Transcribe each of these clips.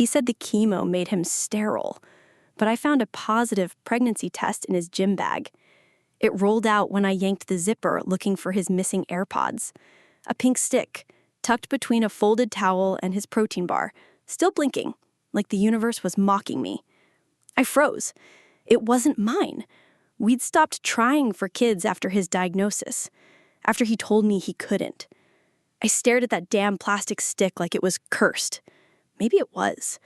He said the chemo made him sterile, but I found a positive pregnancy test in his gym bag. It rolled out when I yanked the zipper looking for his missing AirPods. A pink stick, tucked between a folded towel and his protein bar, still blinking, like the universe was mocking me. I froze. It wasn't mine. We'd stopped trying for kids after his diagnosis, after he told me he couldn't. I stared at that damn plastic stick like it was cursed. Maybe it was.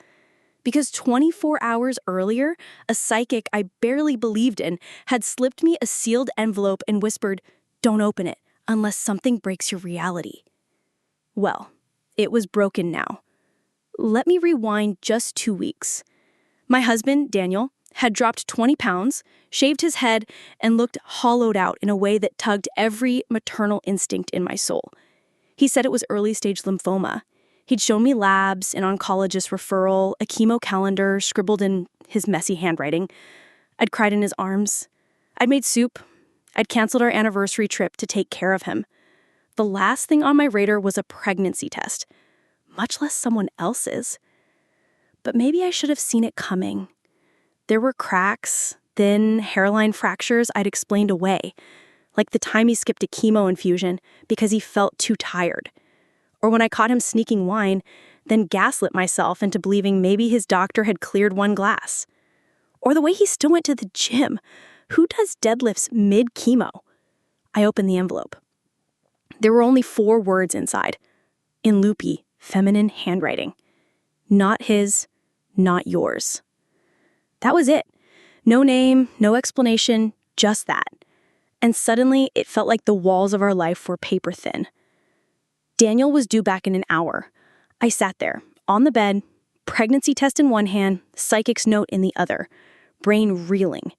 Because 24 hours earlier, a psychic I barely believed in had slipped me a sealed envelope and whispered, "Don't open it unless something breaks your reality." Well, it was broken now. Let me rewind just 2 weeks. My husband, Daniel, had dropped 20 pounds, shaved his head, and looked hollowed out in a way that tugged every maternal instinct in my soul. He said it was early-stage lymphoma. He'd shown me labs, an oncologist referral, a chemo calendar scribbled in his messy handwriting. I'd cried in his arms. I'd made soup. I'd canceled our anniversary trip to take care of him. The last thing on my radar was a pregnancy test, much less someone else's. But maybe I should have seen it coming. There were cracks, thin hairline fractures I'd explained away, like the time he skipped a chemo infusion because he felt too tired. Or when I caught him sneaking wine, then gaslit myself into believing maybe his doctor had cleared one glass. Or the way he still went to the gym. Who does deadlifts mid-chemo? I opened the envelope. There were only 4 words inside, in loopy, feminine handwriting. Not his, not yours. That was it. No name, no explanation, just that. And suddenly, it felt like the walls of our life were paper thin. Daniel was due back in an hour. I sat there, on the bed, pregnancy test in one hand, psychic's note in the other, brain reeling.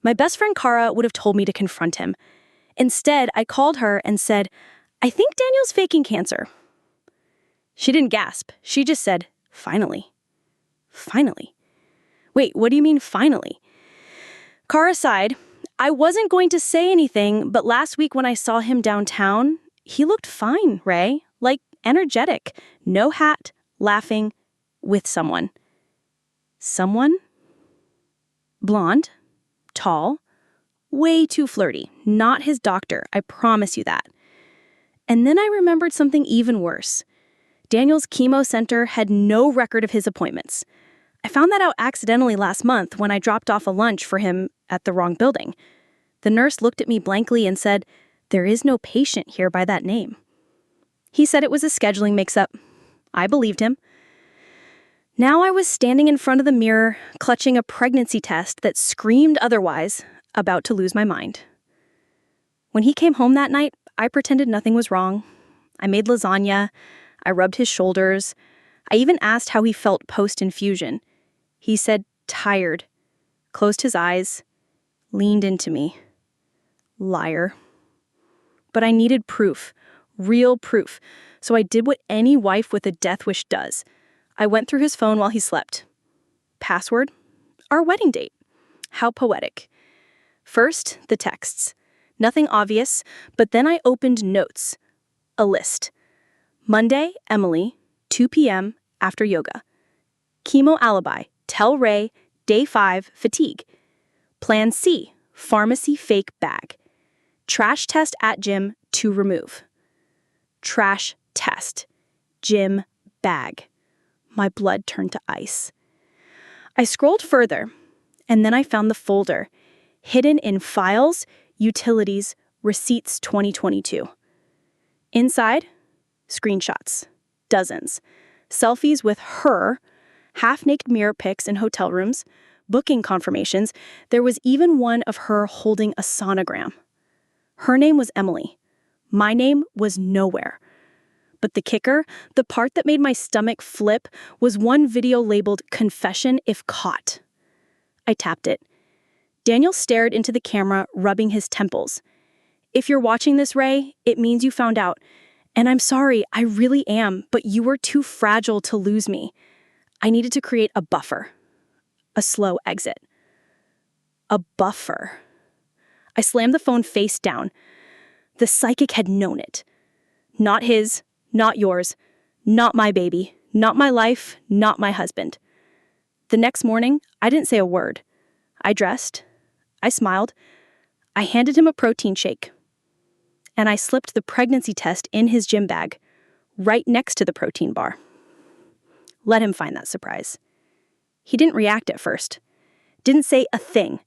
My best friend Kara would have told me to confront him. Instead, I called her and said, "I think Daniel's faking cancer." She didn't gasp. She just said, "Finally." Finally. Wait, what do you mean, finally? Kara sighed. I wasn't going to say anything, but last week when I saw him downtown, he looked fine, Ray. Like, energetic. No hat, laughing, with someone. Someone? Blonde. Tall. Way too flirty. Not his doctor, I promise you that. And then I remembered something even worse. Daniel's chemo center had no record of his appointments. I found that out accidentally last month when I dropped off a lunch for him at the wrong building. The nurse looked at me blankly and said, "There is no patient here by that name." He said it was a scheduling mix-up. I believed him. Now I was standing in front of the mirror, clutching a pregnancy test that screamed otherwise, about to lose my mind. When he came home that night, I pretended nothing was wrong. I made lasagna. I rubbed his shoulders. I even asked how he felt post-infusion. He said, tired, closed his eyes, leaned into me. Liar. But I needed proof, real proof, so I did what any wife with a death wish does. I went through his phone while he slept. Password? Our wedding date. How poetic. First, the texts. Nothing obvious, but then I opened notes. A list. Monday, Emily, 2 p.m. after yoga. Chemo alibi, tell Ray, day 5, fatigue. Plan C, pharmacy fake bag. Trash test at gym to remove. Trash test. Gym bag. My blood turned to ice. I scrolled further, and then I found the folder, hidden in Files, Utilities, Receipts 2022. Inside, screenshots. Dozens. Selfies with her, half-naked mirror pics in hotel rooms, booking confirmations. There was even one of her holding a sonogram. Her name was Emily. My name was nowhere. But the kicker, the part that made my stomach flip, was one video labeled "Confession if caught." I tapped it. Daniel stared into the camera, rubbing his temples. "If you're watching this, Ray, it means you found out. And I'm sorry, I really am, but you were too fragile to lose me. I needed to create a buffer. A slow exit. A buffer." I slammed the phone face down. The psychic had known it. Not his, not yours, not my baby, Not my life, not my husband. The next morning, I didn't say a word. I dressed. I smiled. I handed him a protein shake. And I slipped the pregnancy test in his gym bag, right next to the protein bar. Let him find that surprise. He didn't react at first. Didn't say a thing.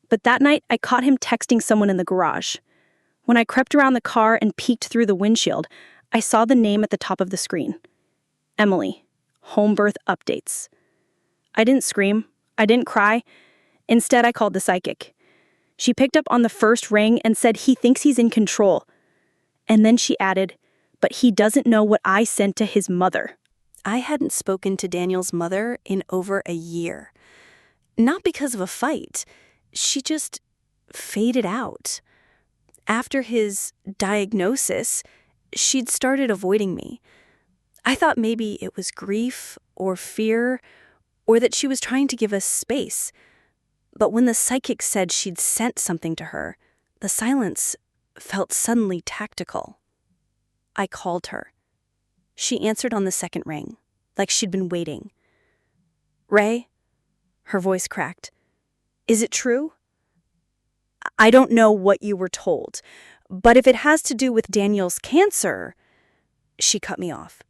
But that night, I caught him texting someone in the garage. When I crept around the car and peeked through the windshield, I saw the name at the top of the screen. Emily, home birth updates. I didn't scream. I didn't cry. Instead, I called the psychic. She picked up on the first ring and said he thinks he's in control. And then she added, but he doesn't know what I sent to his mother. I hadn't spoken to Daniel's mother in over a year. Not because of a fight. She just faded out. After his diagnosis, she'd started avoiding me. I thought maybe it was grief or fear, or that she was trying to give us space. But when the psychic said she'd sent something to her, the silence felt suddenly tactical. I called her. She answered on the second ring, like she'd been waiting. "Ray?" Her voice cracked. "Is it true?" "I don't know what you were told, but if it has to do with Daniel's cancer..." She cut me off.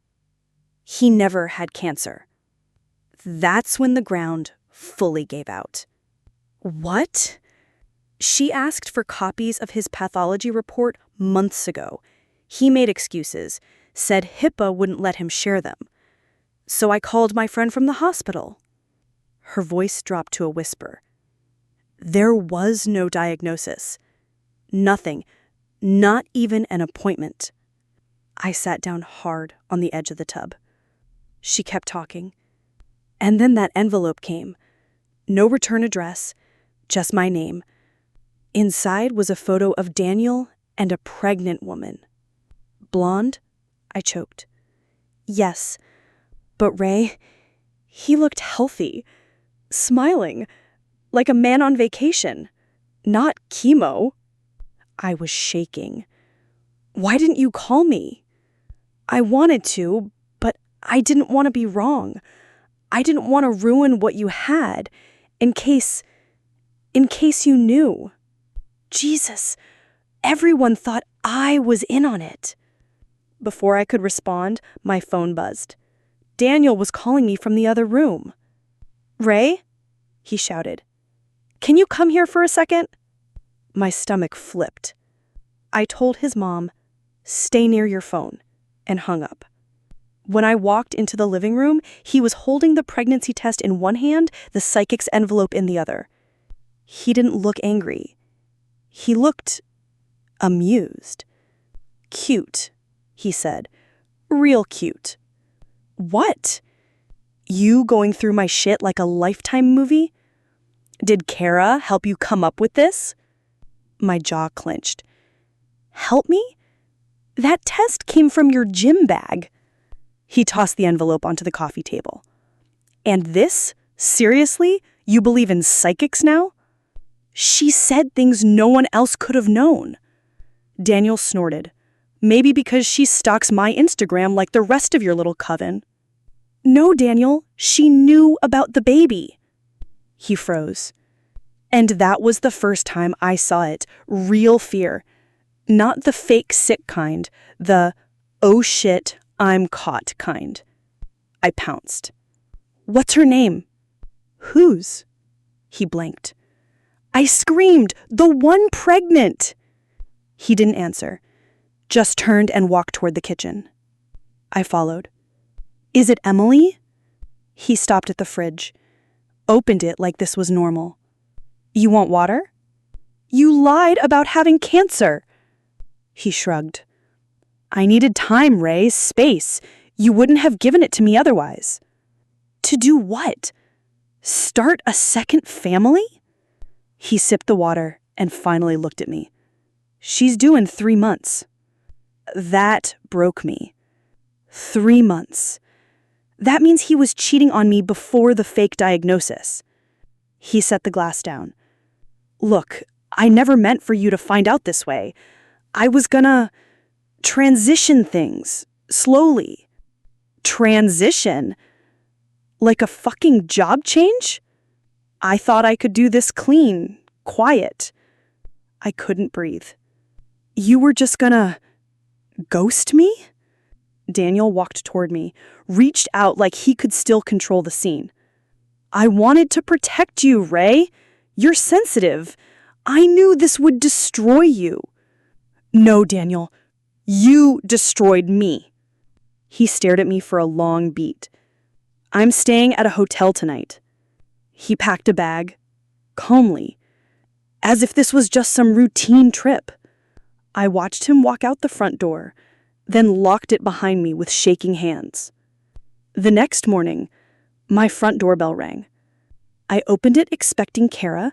"He never had cancer." That's when the ground fully gave out. "What?" She asked for copies of his pathology report months ago. He made excuses, said HIPAA wouldn't let him share them. So I called my friend from the hospital. Her voice dropped to a whisper. There was no diagnosis. Nothing. Not even an appointment. I sat down hard on the edge of the tub. She kept talking. And then that envelope came. No return address, just my name. Inside was a photo of Daniel and a pregnant woman. Blonde? I choked. Yes, but Ray, he looked healthy, smiling, like a man on vacation, not chemo. I was shaking. Why didn't you call me? I wanted to, but I didn't want to be wrong. I didn't want to ruin what you had, in case you knew. Jesus, everyone thought I was in on it. Before I could respond, my phone buzzed. Daniel was calling me from the other room. Ray? He shouted. Can you come here for a second? My stomach flipped. I told his mom, stay near your phone, and hung up. When I walked into the living room, he was holding the pregnancy test in one hand, the psychic's envelope in the other. He didn't look angry. He looked amused. Cute, he said. Real cute. What? You going through my shit like a Lifetime movie? Did Kara help you come up with this? My jaw clenched. Help me? That test came from your gym bag. He tossed the envelope onto the coffee table. And this? Seriously? You believe in psychics now? She said things no one else could have known. Daniel snorted. Maybe because she stalks my Instagram like the rest of your little coven. No, Daniel, she knew about the baby. He froze. And that was the first time I saw it. Real fear. Not the fake sick kind. The, oh shit, I'm caught kind. I pounced. What's her name? Whose? He blanked. I screamed, the one pregnant. He didn't answer, just turned and walked toward the kitchen. I followed. Is it Emily? He stopped at the fridge, opened it like this was normal. You want water? You lied about having cancer. He shrugged. I needed time, Ray, space. You wouldn't have given it to me otherwise. To do what? Start a second family? He sipped the water and finally looked at me. She's due in 3 months. That broke me. 3 months. That means he was cheating on me before the fake diagnosis. He set the glass down. Look, I never meant for you to find out this way. I was gonna transition things, slowly. Transition? Like a fucking job change? I thought I could do this clean, quiet. I couldn't breathe. You were just gonna ghost me? Daniel walked toward me, reached out like he could still control the scene. I wanted to protect you, Ray. You're sensitive. I knew this would destroy you. No, Daniel. You destroyed me. He stared at me for a long beat. I'm staying at a hotel tonight. He packed a bag, calmly, as if this was just some routine trip. I watched him walk out the front door, then locked it behind me with shaking hands. The next morning, my front doorbell rang. I opened it expecting Kara,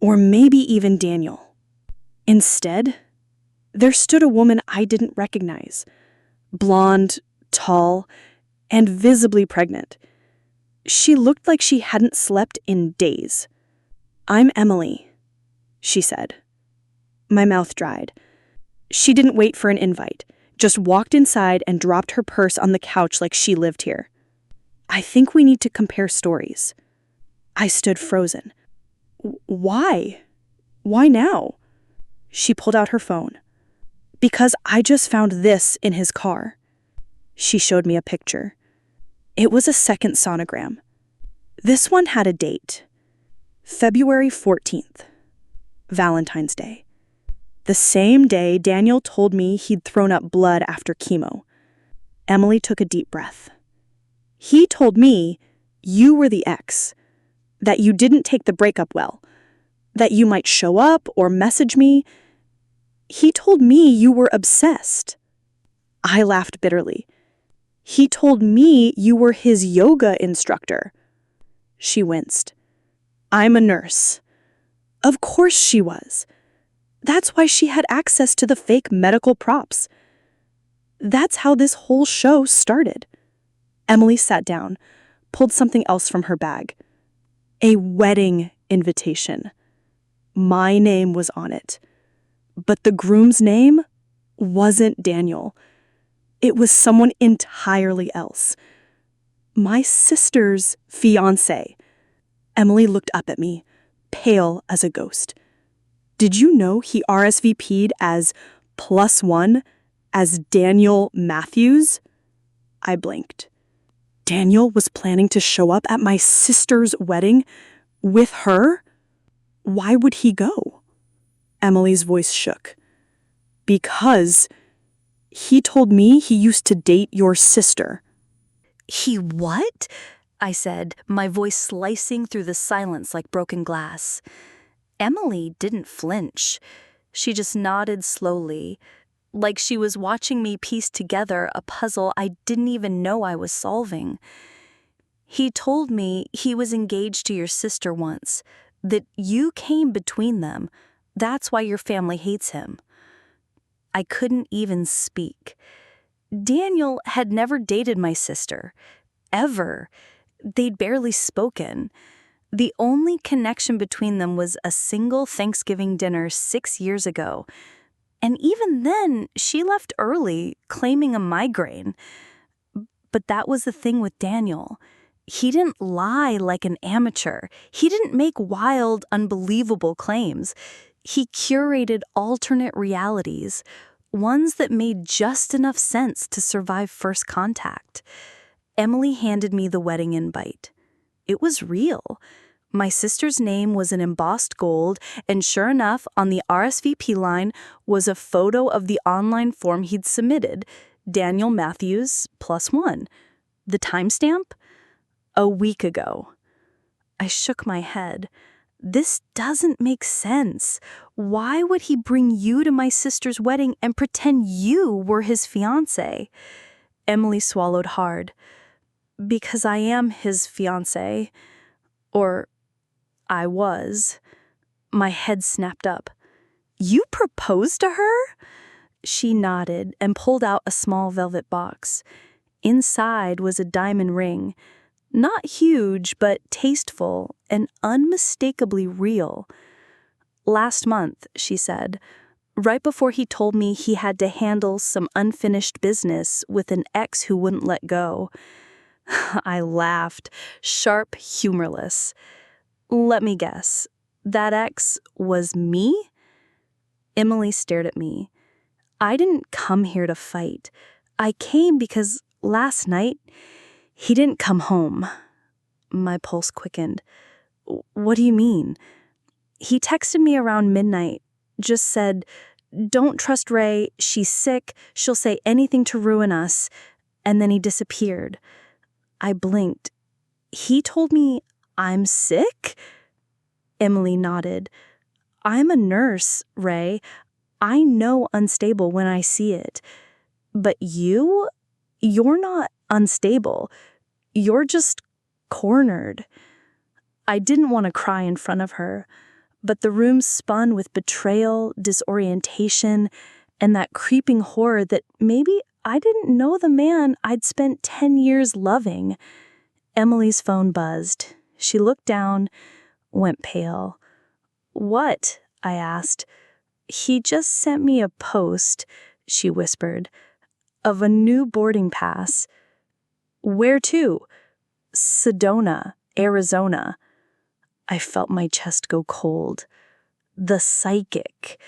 or maybe even Daniel. Instead, there stood a woman I didn't recognize, blonde, tall, and visibly pregnant. She looked like she hadn't slept in days. I'm Emily, she said. My mouth dried. She didn't wait for an invite, just walked inside and dropped her purse on the couch like she lived here. I think we need to compare stories. I stood frozen. Why? Why now? She pulled out her phone. Because I just found this in his car. She showed me a picture. It was a second sonogram. This one had a date. February 14th, Valentine's Day. The same day Daniel told me he'd thrown up blood after chemo. Emily took a deep breath. He told me you were the ex, that you didn't take the breakup well, that you might show up or message me. He told me you were obsessed. I laughed bitterly. He told me you were his yoga instructor. She winced. I'm a nurse. Of course she was. That's why she had access to the fake medical props. That's how this whole show started. Emily sat down, pulled something else from her bag. A wedding invitation. My name was on it. But the groom's name wasn't Daniel. It was someone entirely else. My sister's fiancé. Emily looked up at me, pale as a ghost. Did you know he RSVP'd as +1 as Daniel Matthews? I blinked. Daniel was planning to show up at my sister's wedding with her? Why would he go? Emily's voice shook. Because he told me he used to date your sister. He what? I said, my voice slicing through the silence like broken glass. Emily didn't flinch. She just nodded slowly, like she was watching me piece together a puzzle I didn't even know I was solving. He told me he was engaged to your sister once, that you came between them. That's why your family hates him. I couldn't even speak. Daniel had never dated my sister. Ever. They'd barely spoken. The only connection between them was a single Thanksgiving dinner 6 years ago. And even then, she left early, claiming a migraine. But that was the thing with Daniel. He didn't lie like an amateur. He didn't make wild, unbelievable claims. He curated alternate realities, ones that made just enough sense to survive first contact. Emily handed me the wedding invite. It was real. My sister's name was in embossed gold, and sure enough, on the RSVP line was a photo of the online form he'd submitted, Daniel Matthews +1. The timestamp? A week ago. I shook my head. This doesn't make sense. Why would he bring you to my sister's wedding and pretend you were his fiancé? Emily swallowed hard. Because I am his fiancé. Or I was. My head snapped up. You proposed to her? She nodded and pulled out a small velvet box. Inside was a diamond ring. Not huge, but tasteful and unmistakably real. Last month, she said, right before he told me he had to handle some unfinished business with an ex who wouldn't let go. I laughed, sharp, humorless. Let me guess, that ex was me? Emily stared at me. I didn't come here to fight. I came because last night, he didn't come home. My pulse quickened. What do you mean? He texted me around midnight, just said, "Don't trust Ray, she's sick, she'll say anything to ruin us," and then he disappeared. I blinked. He told me I'm sick? Emily nodded. I'm a nurse, Ray. I know unstable when I see it. But you're not unstable. You're just cornered. I didn't want to cry in front of her, but the room spun with betrayal, disorientation, and that creeping horror that maybe I didn't know the man I'd spent 10 years loving. Emily's phone buzzed. She looked down, went pale. What? I asked. He just sent me a post, she whispered, of a new boarding pass. Where to? Sedona, Arizona. I felt my chest go cold. The psychic.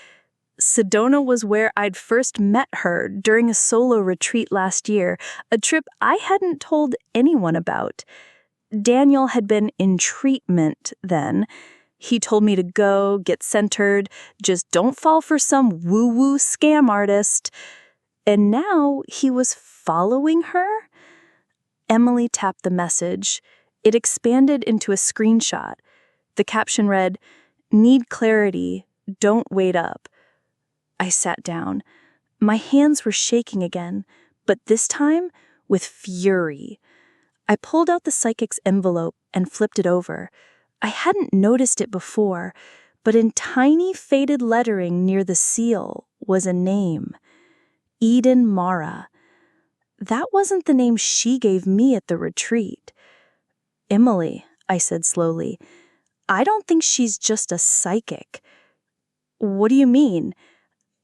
Sedona was where I'd first met her during a solo retreat last year, a trip I hadn't told anyone about. Daniel had been in treatment then. He told me to go, get centered, just don't fall for some woo-woo scam artist. And now he was following her? Emily tapped the message. It expanded into a screenshot. The caption read, "Need clarity, don't wait up." I sat down. My hands were shaking again, but this time with fury. I pulled out the psychic's envelope and flipped it over. I hadn't noticed it before, but in tiny faded lettering near the seal was a name. Eden Mara. That wasn't the name she gave me at the retreat. Emily, I said slowly, I don't think she's just a psychic. What do you mean?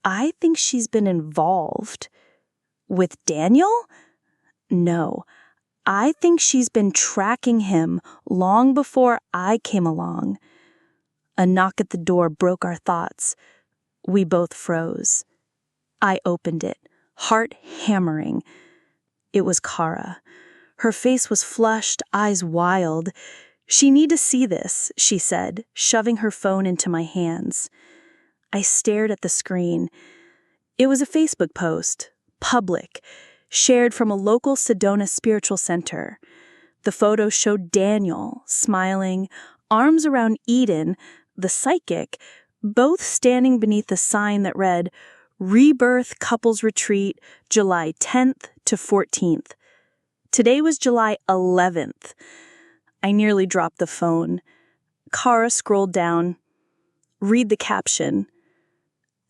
I think she's been involved. With Daniel? No. I think she's been tracking him long before I came along. A knock at the door broke our thoughts. We both froze. I opened it, heart hammering. It was Kara. Her face was flushed, eyes wild. "She need to see this," she said, shoving her phone into my hands. I stared at the screen. It was a Facebook post, public, shared from a local Sedona spiritual center. The photo showed Daniel, smiling, arms around Eden, the psychic, both standing beneath a sign that read, "Rebirth Couples Retreat, July 10th to 14th. Today was July 11th. I nearly dropped the phone. Kara scrolled down. Read the caption.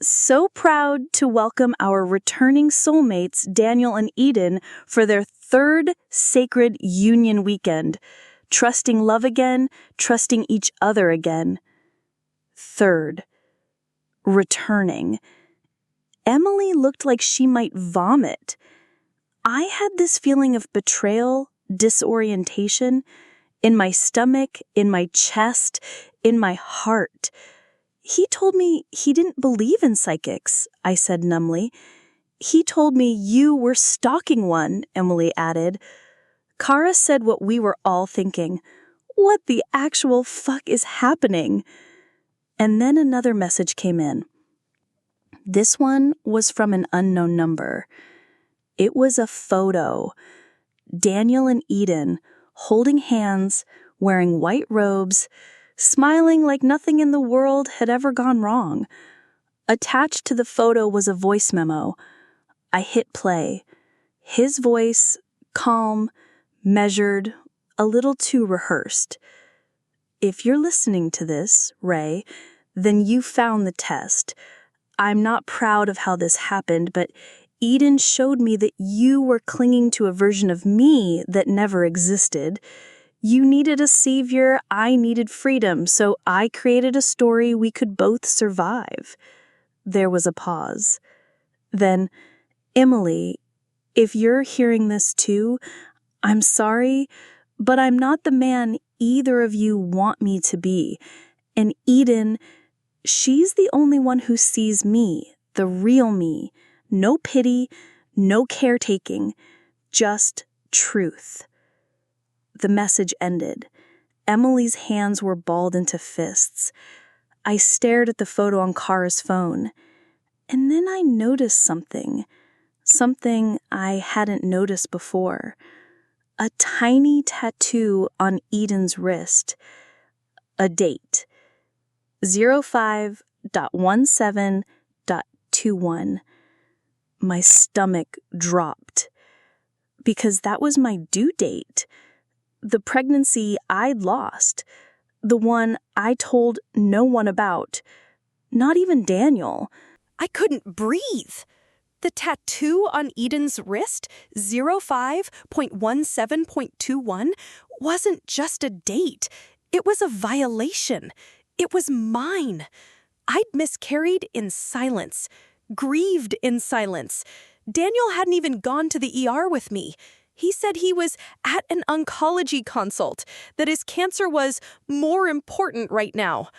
"So proud to welcome our returning soulmates, Daniel and Eden, for their third sacred union weekend. Trusting love again, trusting each other again." Third. Returning. Emily looked like she might vomit. I had this feeling of betrayal, disorientation, in my stomach, in my chest, in my heart. "He told me he didn't believe in psychics," I said numbly. "He told me you were stalking one," Emily added. Kara said what we were all thinking. What the actual fuck is happening? And then another message came in. This one was from an unknown number. It was a photo. Daniel and Eden, holding hands, wearing white robes, smiling like nothing in the world had ever gone wrong. Attached to the photo was a voice memo. I hit play. His voice, calm, measured, a little too rehearsed. "If you're listening to this, Ray, then you found the test. I'm not proud of how this happened, but Eden showed me that you were clinging to a version of me that never existed. You needed a savior, I needed freedom, so I created a story we could both survive. There was a pause. Then, Emily, if you're hearing this too, I'm sorry, but I'm not the man either of you want me to be. And Eden, she's the only one who sees me, the real me. No pity, no caretaking, just truth. The message ended. Emily's hands were balled into fists. I stared at the photo on Kara's phone. And then I noticed something I hadn't noticed before. A tiny tattoo on Eden's wrist. A date. 05.17.21. My stomach dropped. Because that was my due date. The pregnancy I'd lost. The one I told no one about. Not even Daniel. I couldn't breathe. The tattoo on Eden's wrist, 05.17.21, wasn't just a date. It was a violation. It was mine. I'd miscarried in silence, grieved in silence. Daniel hadn't even gone to the ER with me. He said he was at an oncology consult, that his cancer was more important right now.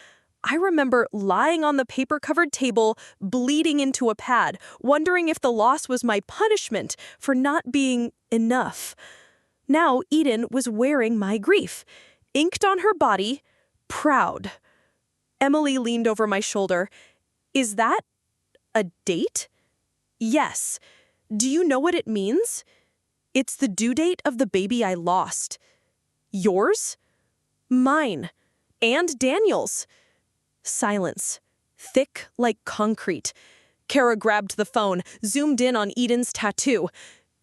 I remember lying on the paper-covered table, bleeding into a pad, wondering if the loss was my punishment for not being enough. Now Eden was wearing my grief, inked on her body, proud. Emily leaned over my shoulder. Is that a date? Yes. Do you know what it means? It's the due date of the baby I lost. Yours? Mine. And Daniel's. Silence. Thick like concrete. Kara grabbed the phone, zoomed in on Eden's tattoo.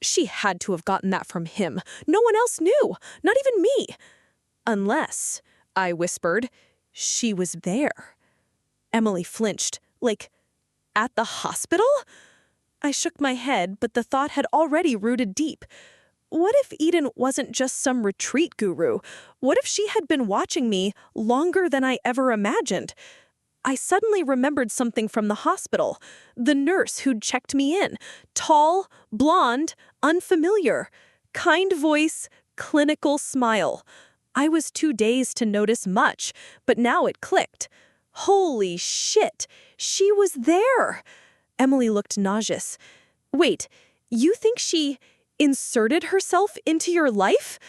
She had to have gotten that from him. No one else knew. Not even me. Unless, I whispered, she was there. Emily flinched. Like, at the hospital? I shook my head, but the thought had already rooted deep. What if Eden wasn't just some retreat guru? What if she had been watching me longer than I ever imagined? I suddenly remembered something from the hospital. The nurse who'd checked me in. Tall, blonde, unfamiliar. Kind voice, clinical smile. I was too dazed to notice much, but now it clicked. Holy shit, she was there! Emily looked nauseous. Wait, you think she inserted herself into your life?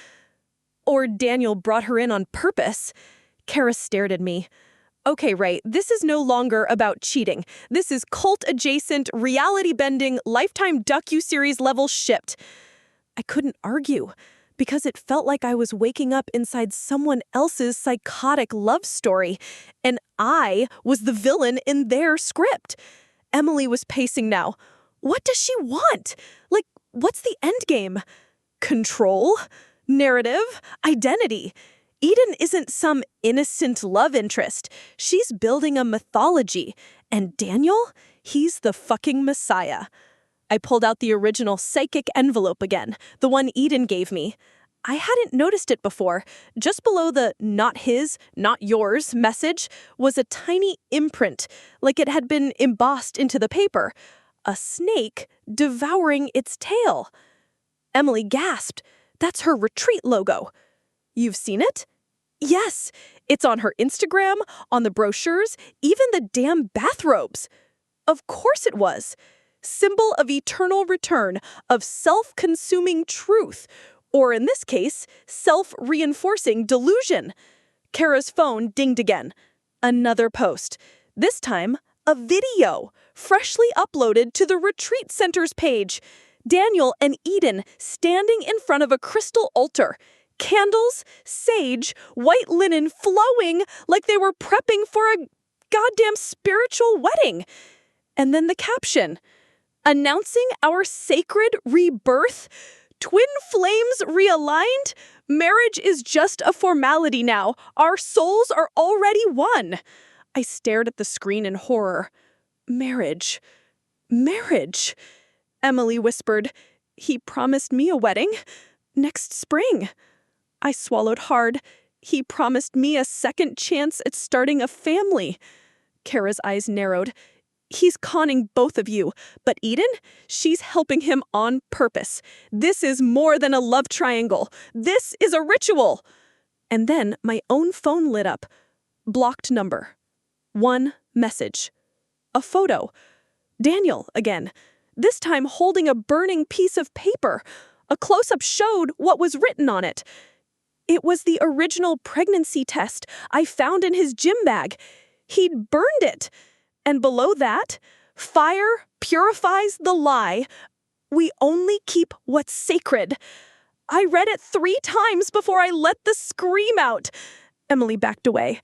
Or Daniel brought her in on purpose? Kara stared at me. Okay, right, this is no longer about cheating. This is cult-adjacent, reality-bending, lifetime docu-series level shit. I couldn't argue, because it felt like I was waking up inside someone else's psychotic love story, and I was the villain in their script. Emily was pacing now. What does she want? Like, what's the end game? Control? Narrative? Identity? Eden isn't some innocent love interest. She's building a mythology. And Daniel? He's the fucking Messiah. I pulled out the original psychic envelope again, the one Eden gave me. I hadn't noticed it before. Just below the not his, not yours message was a tiny imprint, like it had been embossed into the paper. A snake devouring its tail. Emily gasped. That's her retreat logo. You've seen it? Yes. It's on her Instagram, on the brochures, even the damn bathrobes. Of course it was. Symbol of eternal return, of self-consuming truth, or in this case, self-reinforcing delusion. Kara's phone dinged again. Another post. This time, a video, freshly uploaded to the Retreat Center's page. Daniel and Eden standing in front of a crystal altar. Candles, sage, white linen flowing like they were prepping for a goddamn spiritual wedding. And then the caption. Announcing our sacred rebirth. Twin flames realigned? Marriage is just a formality now. Our souls are already one. I stared at the screen in horror. Marriage. Marriage. Emily whispered. He promised me a wedding. Next spring. I swallowed hard. He promised me a second chance at starting a family. Kara's eyes narrowed. He's conning both of you. But Eden, she's helping him on purpose. This is more than a love triangle. This is a ritual. And then my own phone lit up. Blocked number. One message. A photo. Daniel again. This time holding a burning piece of paper. A close-up showed what was written on it. It was the original pregnancy test I found in his gym bag. He'd burned it. And below that, fire purifies the lie. We only keep what's sacred. I read it 3 times before I let the scream out. Emily backed away.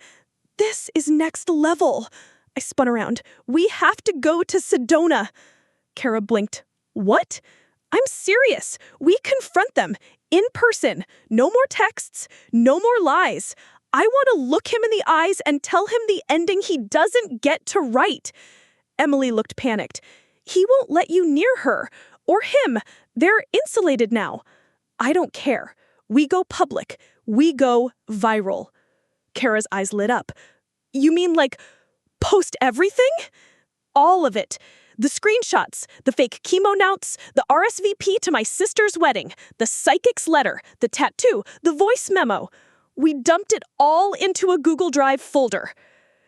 This is next level. I spun around. We have to go to Sedona. Kara blinked. What? I'm serious. We confront them. In person. No more texts. No more lies. I want to look him in the eyes and tell him the ending he doesn't get to write. Emily looked panicked. He won't let you near her. Or him. They're insulated now. I don't care. We go public. We go viral. Kara's eyes lit up. You mean like post everything? All of it. The screenshots, the fake chemo notes, the RSVP to my sister's wedding, the psychic's letter, the tattoo, the voice memo. We dumped it all into a Google Drive folder.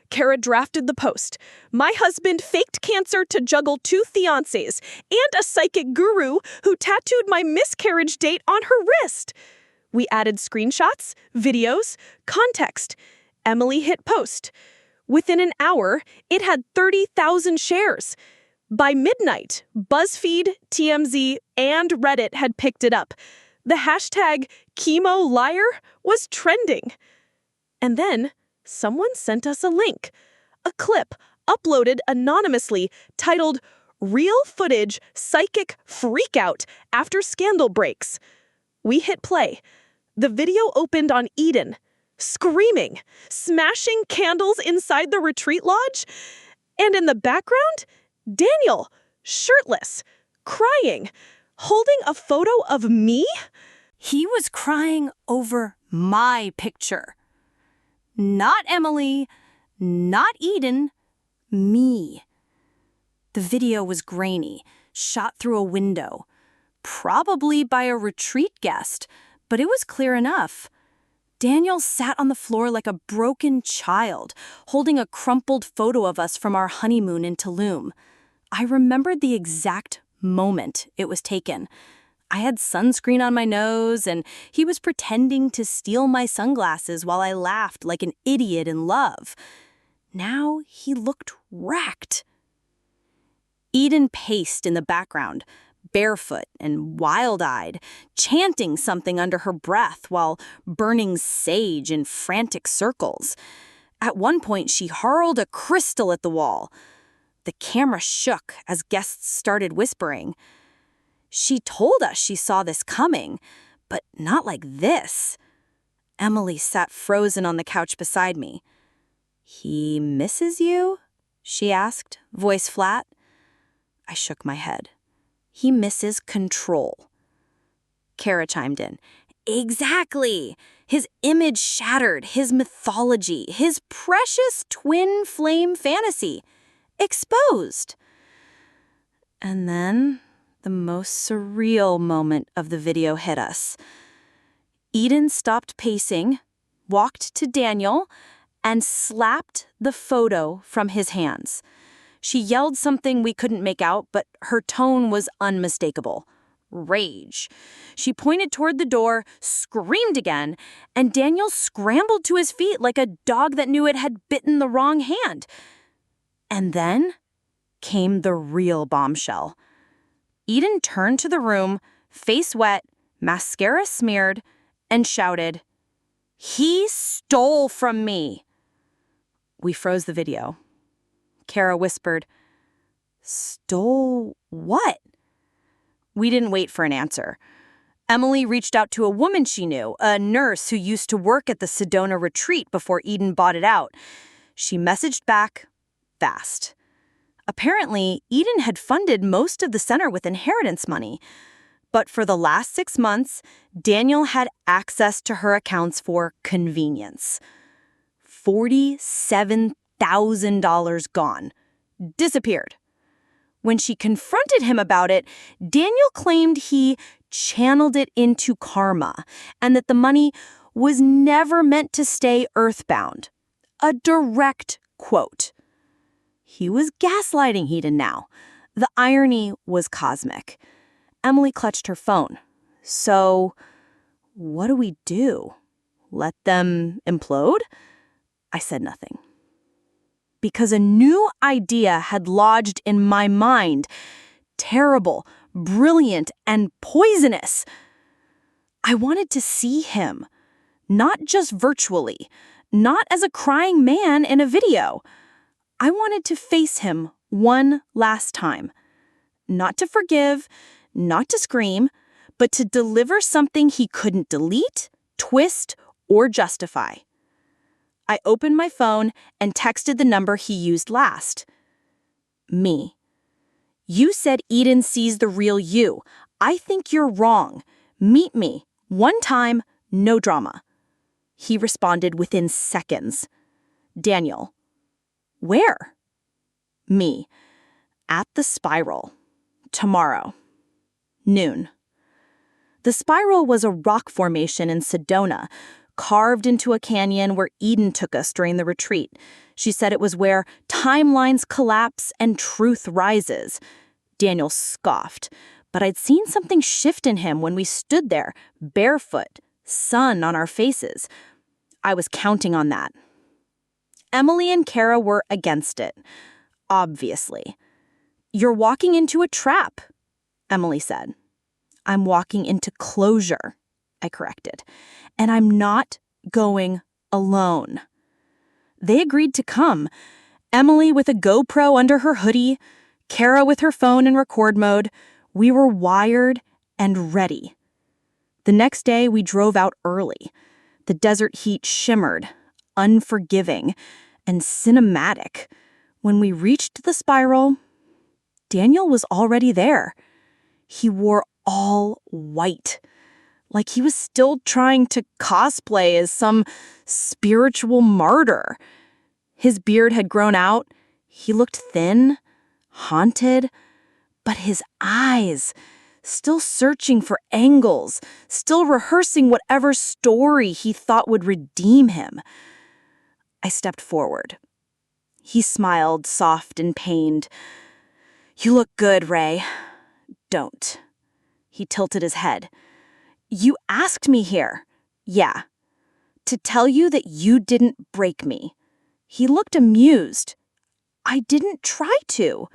Kara drafted the post. My husband faked cancer to juggle 2 fiancées and a psychic guru who tattooed my miscarriage date on her wrist. We added screenshots, videos, context. Emily hit post. Within an hour, it had 30,000 shares. By midnight, BuzzFeed, TMZ, and Reddit had picked it up. The hashtag #ChemoLiar was trending. And then someone sent us a link. A clip uploaded anonymously titled Real Footage Psychic Freakout After Scandal Breaks. We hit play. The video opened on Eden, screaming, smashing candles inside the retreat lodge. And in the background, Daniel, shirtless, crying, holding a photo of me? He was crying over my picture. Not Emily, not Eden, me. The video was grainy, shot through a window, probably by a retreat guest, but it was clear enough. Daniel sat on the floor like a broken child, holding a crumpled photo of us from our honeymoon in Tulum. I remembered the exact moment it was taken. I had sunscreen on my nose, and he was pretending to steal my sunglasses while I laughed like an idiot in love. Now he looked wrecked. Eden paced in the background, barefoot and wild-eyed, chanting something under her breath while burning sage in frantic circles. At one point, she hurled a crystal at the wall. The camera shook as guests started whispering. She told us she saw this coming, but not like this. Emily sat frozen on the couch beside me. "He misses you?" she asked, voice flat. I shook my head. "He misses control." Kara chimed in. "Exactly! His image shattered, his mythology, his precious twin flame fantasy. Exposed." And then the most surreal moment of the video hit us. Eden stopped pacing, walked to Daniel, and slapped the photo from his hands. She yelled something we couldn't make out, but her tone was unmistakable. Rage. She pointed toward the door, screamed again, and Daniel scrambled to his feet like a dog that knew it had bitten the wrong hand. And then came the real bombshell. Eden turned to the room, face wet, mascara smeared, and shouted, "He stole from me." We froze the video. Kara whispered, "Stole what?" We didn't wait for an answer. Emily reached out to a woman she knew, a nurse who used to work at the Sedona retreat before Eden bought it out. She messaged back fast. Apparently, Eden had funded most of the center with inheritance money. But for the last 6 months, Daniel had access to her accounts for convenience. $47,000 gone. disappeared. When she confronted him about it, Daniel claimed he channeled it into karma and that the money was never meant to stay earthbound. A direct quote. He was gaslighting Eden now. The irony was cosmic. Emily clutched her phone. So, what do we do? Let them implode? I said nothing. Because a new idea had lodged in my mind. Terrible, brilliant, and poisonous. I wanted to see him. Not just virtually. Not as a crying man in a video. I wanted to face him one last time. Not to forgive, not to scream, but to deliver something he couldn't delete, twist, or justify. I opened my phone and texted the number he used last. Me. You said Eden sees the real you. I think you're wrong. Meet me. One time, no drama. He responded within seconds. Daniel. Where? Me. At the Spiral. Tomorrow. Noon. The Spiral was a rock formation in Sedona, carved into a canyon where Eden took us during the retreat. She said it was where timelines collapse and truth rises. Daniel scoffed, but I'd seen something shift in him when we stood there, barefoot, sun on our faces. I was counting on that. Emily and Kara were against it, obviously. You're walking into a trap, Emily said. I'm walking into closure, I corrected. And I'm not going alone. They agreed to come. Emily with a GoPro under her hoodie, Kara with her phone in record mode. We were wired and ready. The next day, we drove out early. The desert heat shimmered, unforgiving, and cinematic. When we reached the Spiral, Daniel was already there. He wore all white, like he was still trying to cosplay as some spiritual martyr. His beard had grown out. He looked thin, haunted, but his eyes, still searching for angles, still rehearsing whatever story he thought would redeem him. I stepped forward. He smiled, soft and pained. You look good, Ray. Don't. He tilted his head. You asked me here. Yeah. To tell you that you didn't break me. He looked amused. I didn't try to.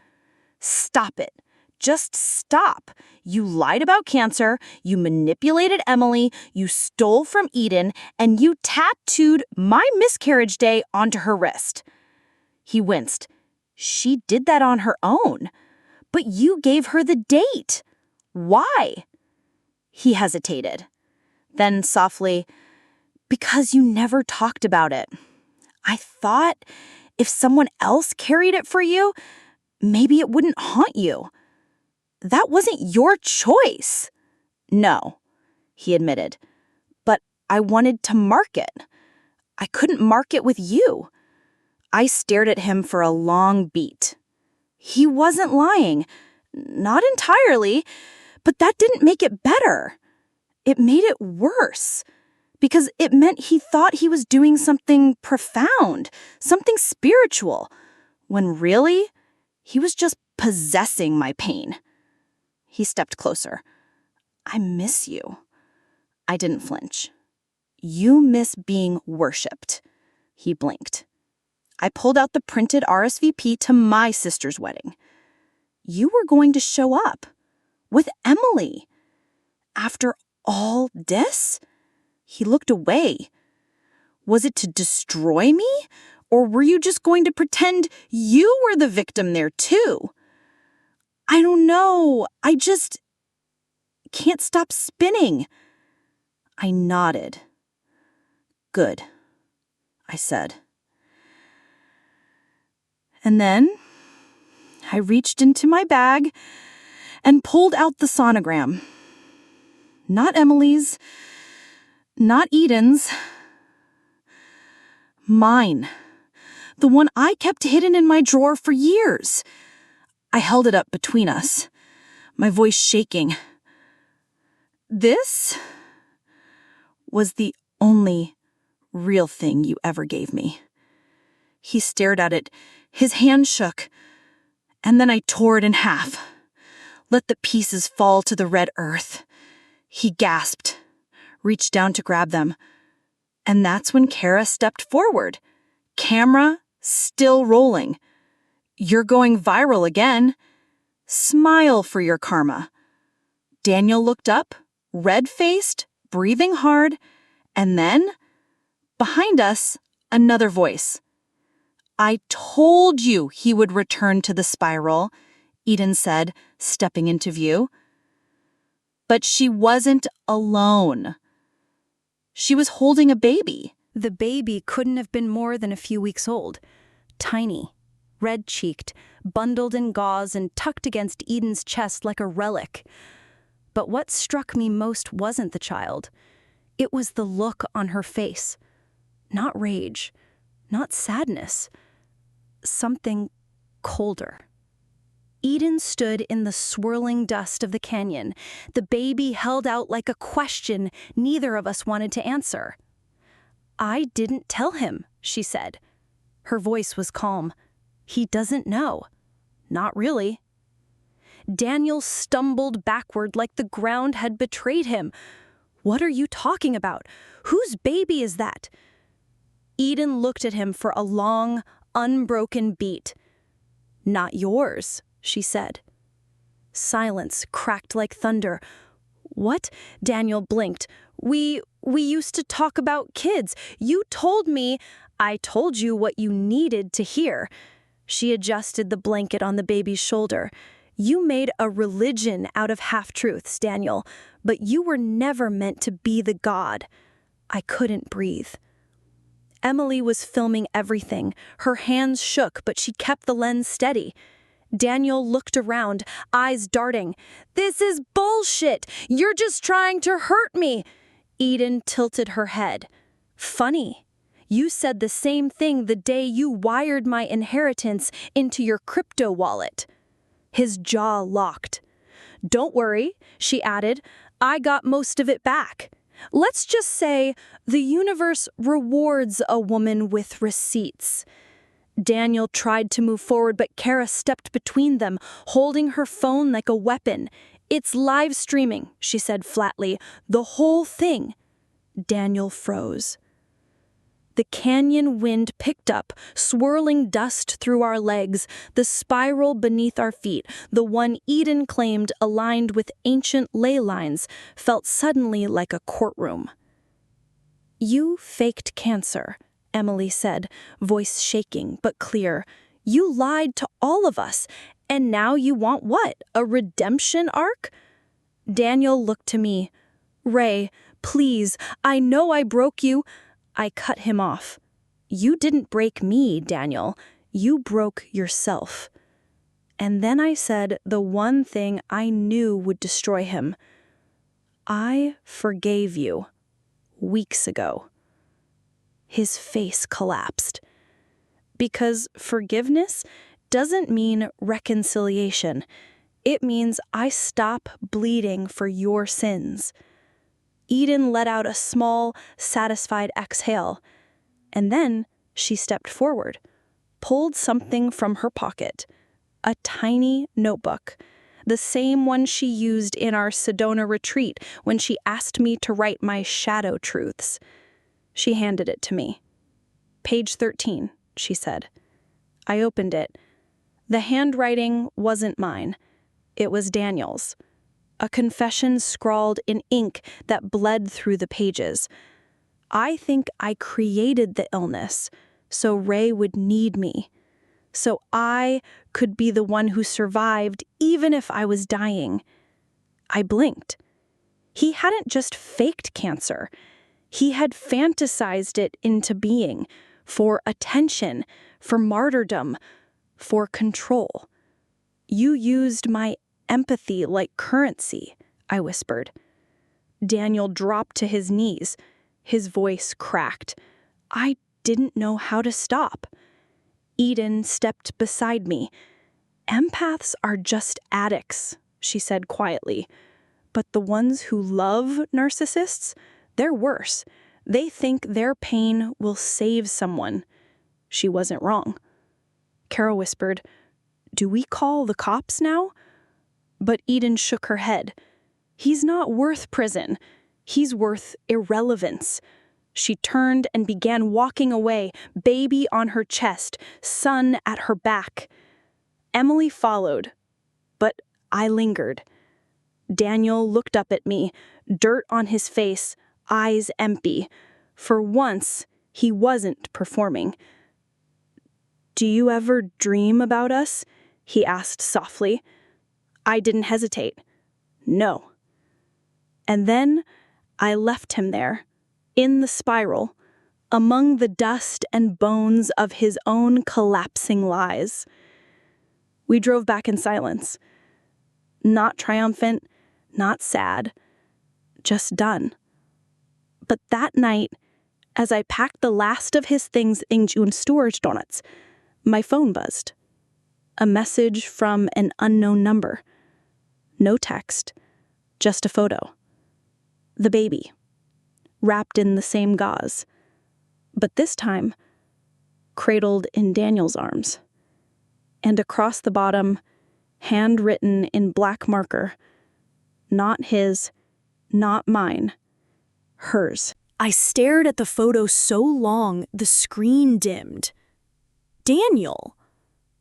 Stop it. Just stop. You lied about cancer, you manipulated Emily, you stole from Eden, and you tattooed my miscarriage day onto her wrist. He winced. She did that on her own. But you gave her the date. Why? He hesitated. Then softly, because you never talked about it. I thought if someone else carried it for you, maybe it wouldn't haunt you. That wasn't your choice. No, he admitted. But I wanted to mark it. I couldn't mark it with you. I stared at him for a long beat. He wasn't lying. Not entirely. But that didn't make it better. It made it worse. Because it meant he thought he was doing something profound, something spiritual, when really, he was just possessing my pain. He stepped closer. I miss you. I didn't flinch. You miss being worshipped. He blinked. I pulled out the printed RSVP to my sister's wedding. You were going to show up. With Emily. After all this? He looked away. Was it to destroy me? Or were you just going to pretend you were the victim there too? I don't know. I just can't stop spinning. I nodded. Good, I said. And then I reached into my bag and pulled out the sonogram. Not Emily's, not Eden's. Mine. the one I kept hidden in my drawer for years. I held it up between us, my voice shaking. This was the only real thing you ever gave me. He stared at it, his hand shook, and then I tore it in half, let the pieces fall to the red earth. He gasped, reached down to grab them, and that's when Kara stepped forward, camera still rolling. You're going viral again. Smile for your karma. Daniel looked up, red-faced, breathing hard, and then, behind us, another voice. I told you he would return to the spiral, Eden said, stepping into view. But she wasn't alone. She was holding a baby. The baby couldn't have been more than a few weeks old. Tiny, red-cheeked, bundled in gauze and tucked against Eden's chest like a relic. But what struck me most wasn't the child. It was the look on her face. Not rage, not sadness. Something colder. Eden stood in the swirling dust of the canyon, the baby held out like a question neither of us wanted to answer. I didn't tell him, she said. Her voice was calm. He doesn't know. Not really. Daniel stumbled backward like the ground had betrayed him. What are you talking about? Whose baby is that? Eden looked at him for a long, unbroken beat. Not yours, she said. Silence cracked like thunder. What? Daniel blinked. We used to talk about kids. You told me. I told you what you needed to hear. She adjusted the blanket on the baby's shoulder. You made a religion out of half-truths, Daniel, but you were never meant to be the god. I couldn't breathe. Emily was filming everything. Her hands shook, but she kept the lens steady. Daniel looked around, eyes darting. This is bullshit! You're just trying to hurt me! Eden tilted her head. Funny. You said the same thing the day you wired my inheritance into your crypto wallet. His jaw locked. Don't worry, she added. I got most of it back. Let's just say the universe rewards a woman with receipts. Daniel tried to move forward, but Kara stepped between them, holding her phone like a weapon. It's live streaming, she said flatly. The whole thing. Daniel froze. The canyon wind picked up, swirling dust through our legs, the spiral beneath our feet, the one Eden claimed aligned with ancient ley lines, felt suddenly like a courtroom. You faked cancer, Emily said, voice shaking but clear. You lied to all of us, and now you want what? A redemption arc? Daniel looked to me. Ray, please, I know I broke you. I cut him off. You didn't break me, Daniel. You broke yourself. And then I said the one thing I knew would destroy him. I forgave you. Weeks ago. His face collapsed. Because forgiveness doesn't mean reconciliation. It means I stop bleeding for your sins. Eden let out a small, satisfied exhale, and then she stepped forward, pulled something from her pocket, a tiny notebook, the same one she used in our Sedona retreat when she asked me to write my shadow truths. She handed it to me. Page 13, she said. I opened it. The handwriting wasn't mine. It was Daniel's. A confession scrawled in ink that bled through the pages. I think I created the illness, so Ray would need me. So I could be the one who survived even if I was dying. I blinked. He hadn't just faked cancer. He had fantasized it into being, for attention, for martyrdom, for control. You used my empathy like currency, I whispered. Daniel dropped to his knees. His voice cracked. I didn't know how to stop. Eden stepped beside me. "Empaths are just addicts," she said quietly. "But the ones who love narcissists, they're worse. They think their pain will save someone." She wasn't wrong. Carol whispered, "Do we call the cops now?" But Eden shook her head. "He's not worth prison. He's worth irrelevance." She turned and began walking away, baby on her chest, son at her back. Emily followed, but I lingered. Daniel looked up at me, dirt on his face, eyes empty. For once, he wasn't performing. "Do you ever dream about us?" he asked softly. I didn't hesitate. "No." And then I left him there, in the spiral, among the dust and bones of his own collapsing lies. We drove back in silence. Not triumphant, not sad, just done. But that night, as I packed the last of his things in storage donuts, my phone buzzed. A message from an unknown number. No text, just a photo. The baby, wrapped in the same gauze, but this time, cradled in Daniel's arms. And across the bottom, handwritten in black marker, not his, not mine, hers. I stared at the photo so long the screen dimmed. Daniel,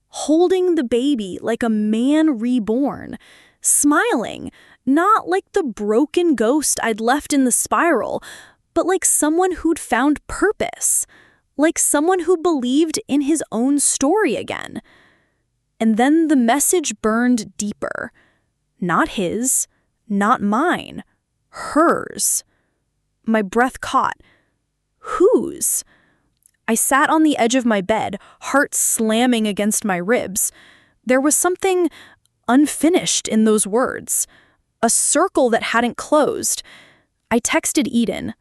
holding the baby like a man reborn, smiling, not like the broken ghost I'd left in the spiral, but like someone who'd found purpose, like someone who believed in his own story again. And then the message burned deeper. Not his, not mine, hers. My breath caught. Whose? I sat on the edge of my bed, heart slamming against my ribs. There was something unfinished in those words, a circle that hadn't closed. I texted Eden.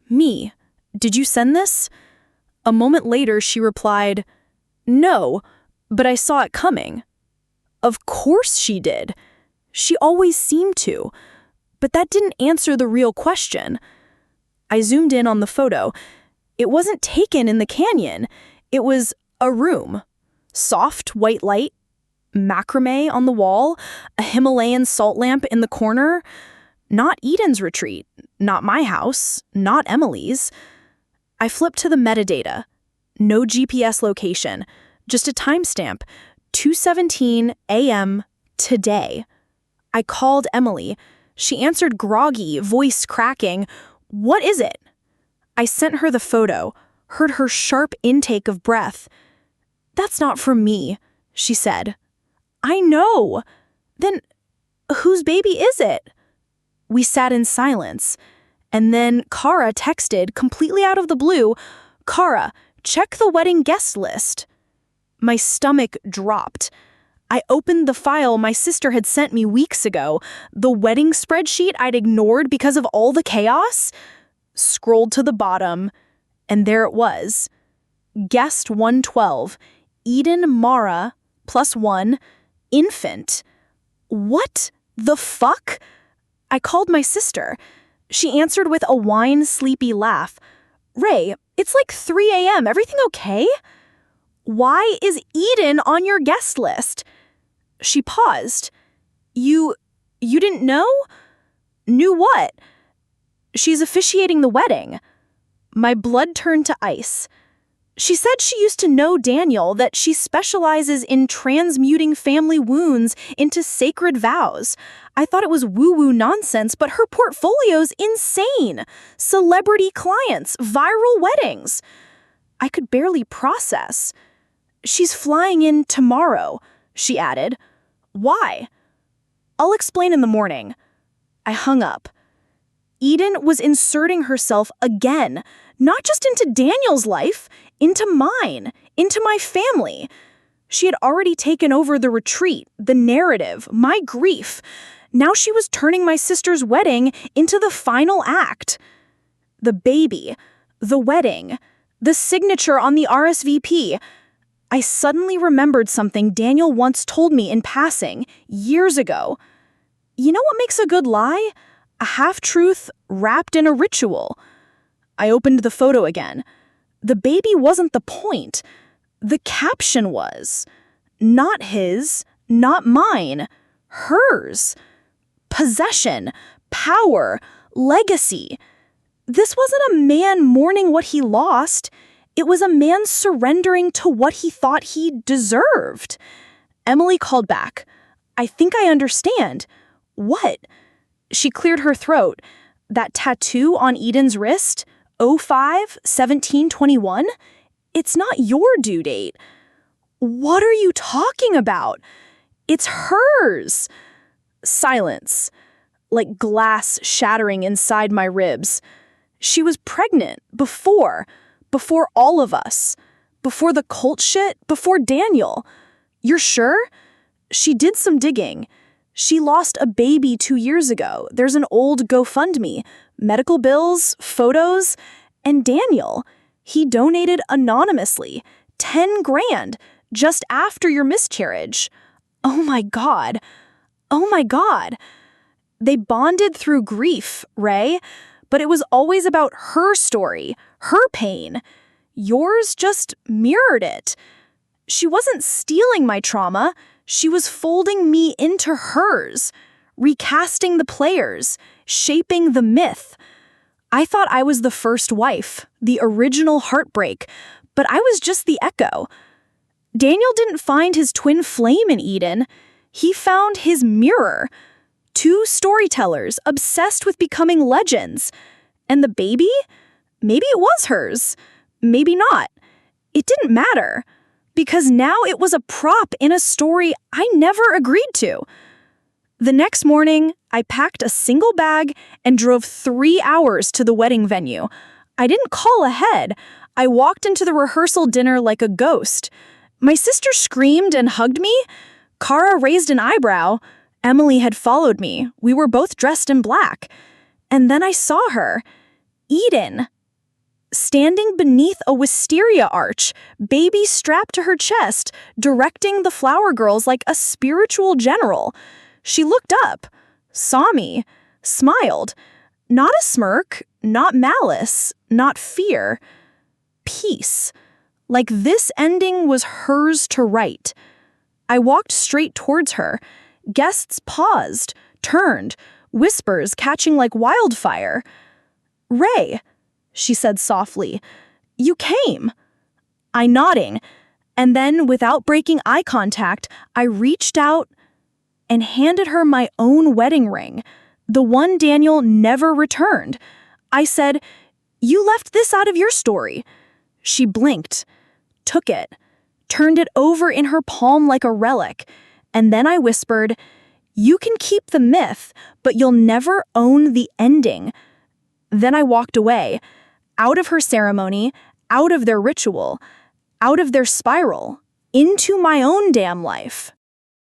"Me, did you send this?" A moment later, she replied, "No, but I saw it coming." Of course she did. She always seemed to. But that didn't answer the real question. I zoomed in on the photo. It wasn't taken in the canyon. It was a room. Soft white light, macrame on the wall, a Himalayan salt lamp in the corner. Not Eden's retreat, not my house, not Emily's. I flipped to the metadata. No GPS location, just a timestamp, 2:17 a.m. today. I called Emily. She answered groggy, voice cracking. "What is it?" I sent her the photo, heard her sharp intake of breath. "That's not from me," she said. "I know. Then whose baby is it?" We sat in silence, and then Kara texted, completely out of the blue, "Kara, check the wedding guest list." My stomach dropped. I opened the file my sister had sent me weeks ago, the wedding spreadsheet I'd ignored because of all the chaos. Scrolled to the bottom, and there it was. Guest 112, Eden Mara, +1, infant. What the fuck? I called my sister. She answered with a wine-sleepy laugh. "Ray, it's like 3 a.m. Everything okay?" "Why is Eden on your guest list?" She paused. You didn't know?" "Knew what?" "She's officiating the wedding." My blood turned to ice. She said she used to know Daniel, that she specializes in transmuting family wounds into sacred vows. I thought it was woo-woo nonsense, but her portfolio's insane. Celebrity clients, viral weddings. I could barely process. "She's flying in tomorrow," she added. "Why?" "I'll explain in the morning." I hung up. Eden was inserting herself again, not just into Daniel's life, into mine, into my family. She had already taken over the retreat, the narrative, my grief. Now she was turning my sister's wedding into the final act. The baby, the wedding, the signature on the RSVP. I suddenly remembered something Daniel once told me in passing, years ago. You know what makes a good lie? A half-truth wrapped in a ritual. I opened the photo again. The baby wasn't the point. The caption was. Not his, not mine, hers. Possession, power, legacy. This wasn't a man mourning what he lost. It was a man surrendering to what he thought he deserved. Emily called back. I think I understand. What? She cleared her throat. That tattoo on Eden's wrist, 05-17-21? It's not your due date. What are you talking about? It's hers. Silence, like glass shattering inside my ribs. She was pregnant before all of us, before the cult shit, before Daniel. You're sure? She did some digging. She lost a baby 2 years ago. There's an old GoFundMe, medical bills, photos, and Daniel. He donated anonymously, 10 grand, just after your miscarriage. Oh my God. Oh my God. They bonded through grief, Ray, but it was always about her story, her pain. Yours just mirrored it. She wasn't stealing my trauma. She was folding me into hers, recasting the players, shaping the myth. I thought I was the first wife, the original heartbreak, but I was just the echo. Daniel didn't find his twin flame in Eden. He found his mirror. 2 storytellers obsessed with becoming legends. And the baby? Maybe it was hers. Maybe not. It didn't matter. Because now it was a prop in a story I never agreed to. The next morning, I packed a single bag and drove 3 hours to the wedding venue. I didn't call ahead. I walked into the rehearsal dinner like a ghost. My sister screamed and hugged me. Kara raised an eyebrow. Emily had followed me. We were both dressed in black. And then I saw her, Eden, standing beneath a wisteria arch, baby strapped to her chest, directing the flower girls like a spiritual general. She looked up, saw me, smiled. Not a smirk, not malice, not fear. Peace. Like this ending was hers to write. I walked straight towards her. Guests paused, turned, whispers catching like wildfire. Ray, she said softly, you came. I nodding, and then without breaking eye contact, I reached out and handed her my own wedding ring, the one Daniel never returned. I said, you left this out of your story. She blinked, took it, turned it over in her palm like a relic, and then I whispered, you can keep the myth, but you'll never own the ending. Then I walked away, out of her ceremony, out of their ritual, out of their spiral, into my own damn life.